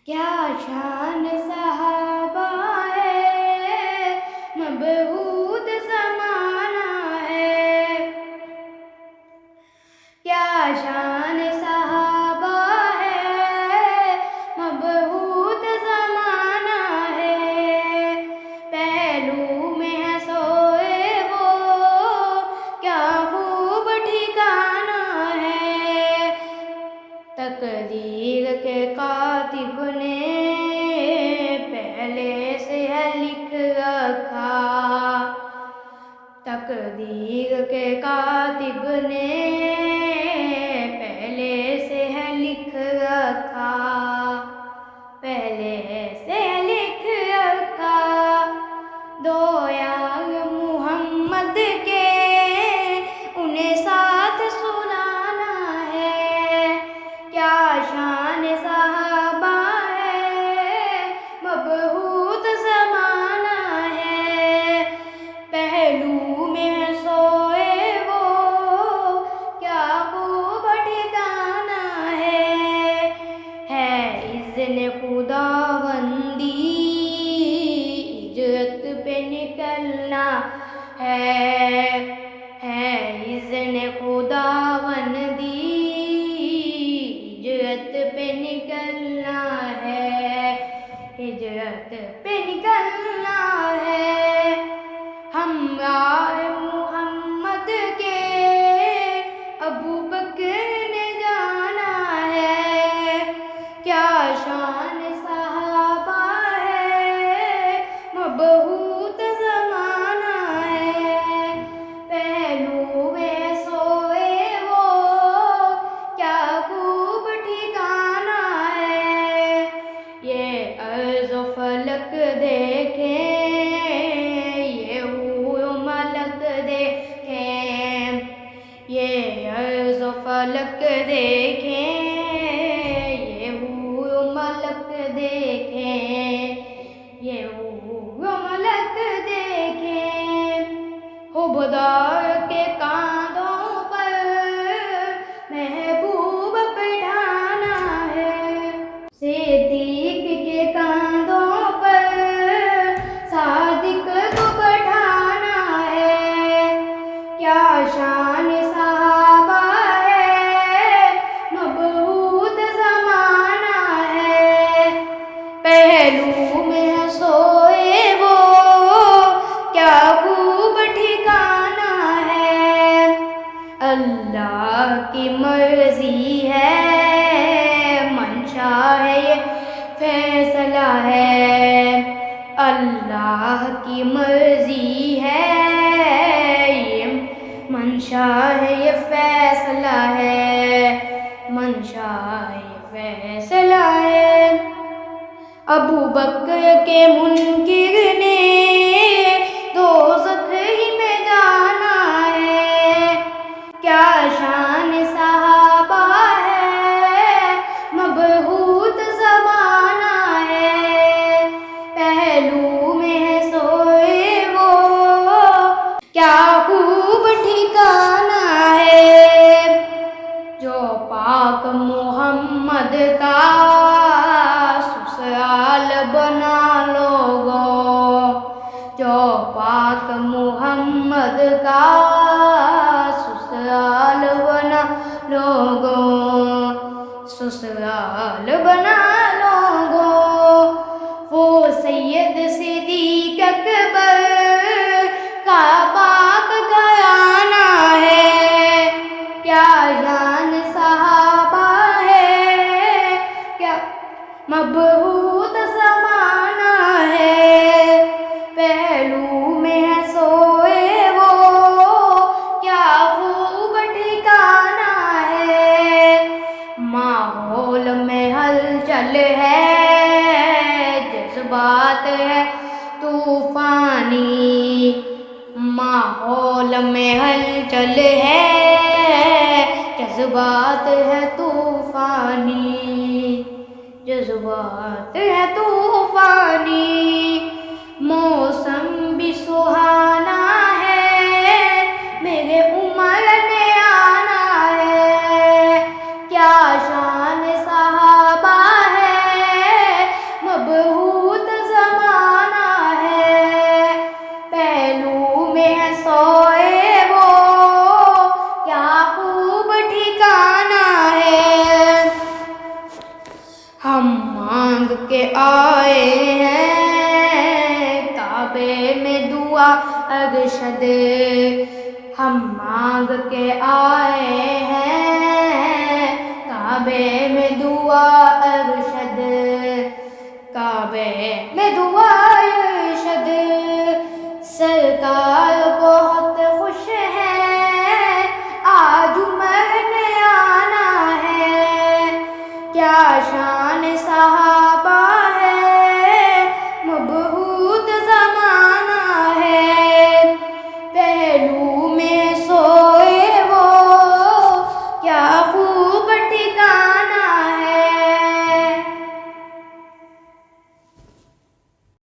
क्या शान सहाबा है, मबहूत ज़माना है। क्या शान सहाबा है, मबहूत ज़माना है। पहलू में है सोए वो, क्या खूब ठिकाना है। तकदीर के कातिब ने पहले से है लिख रखा। तकदीर के कातिब ने पहले से है लिख रखा। पहले से है लिख रखा। दो यार मोहम्मद के उन्हें साथ सुनाना है। क्या शान सहाबा है, मबहूत ज़माना है। पहलू में सोए वो, क्या खूब ठिकाना है इज़्न खुदावंदी। हिजरत पे निकलना है इज़्न खुदावंदी। हिजरत पे निकलना है, हिजरत पे निकलना है। हमराह मोहम्मद के अबू बकर ने जाना है। क्या शान सहाबा है, मबहूत ज़माना है। पहलू में सोए वो, क्या खूब ठिकाना है। ये अर्ज़ व फलक देखें, ये अर्ज़ व फलक देखें, ये हुए मलक देखें, ये हुए मलक देखें। खुबदार के कांधों पर महबूब बिठाना है। सिद्दीक के कांधों पर सादिक को बैठाना है। क्या शान सहाबा है, मबहूत ज़माना है। पहलू में सोए वो, क्या खूब ठिकाना है। अल्लाह की मर्जी है, मंशा है ये फैसला है। अल्लाह की मर्जी है, ये मंशा है ये फैसला है। मंशा है ये फैसला है। अबू बकर के मुनकिर ने दोज़ख ही में जाना है। क्या शान सहाबा है, मबहूत ज़माना है। पहलू में सोए वो, क्या खूब ठिकाना है। जो पाक मोहम्मद का ससुराल बना लोगो। जो पाक मोहम्मद का ससुराल बना लोगो। ससुराल बना लोगो। वो सैयद सिद्दीक़ अकबर का पाक घराना है। क्या शान सहाबा है, क्या मबहूत ज़माना है। पहलू में है सोए वो, क्या खूब ठिकाना है। माहौल में हलचल है, जज्बात है तूफानी। माहौल में हलचल है, जज्बात है तूफानी। जज्बात है तूफानी। मौसम भी सुहाना है, मेरे उमर ने आना है। क्या शान सहाबा है, आए हैं, काबे में दुआ अरशद हम मांग के आए हैं, काबे में दुआ अरशद, काबे में दुआ अरशद। सरकार बहुत खुश है, आज उमर ने आना है, क्या शान सहा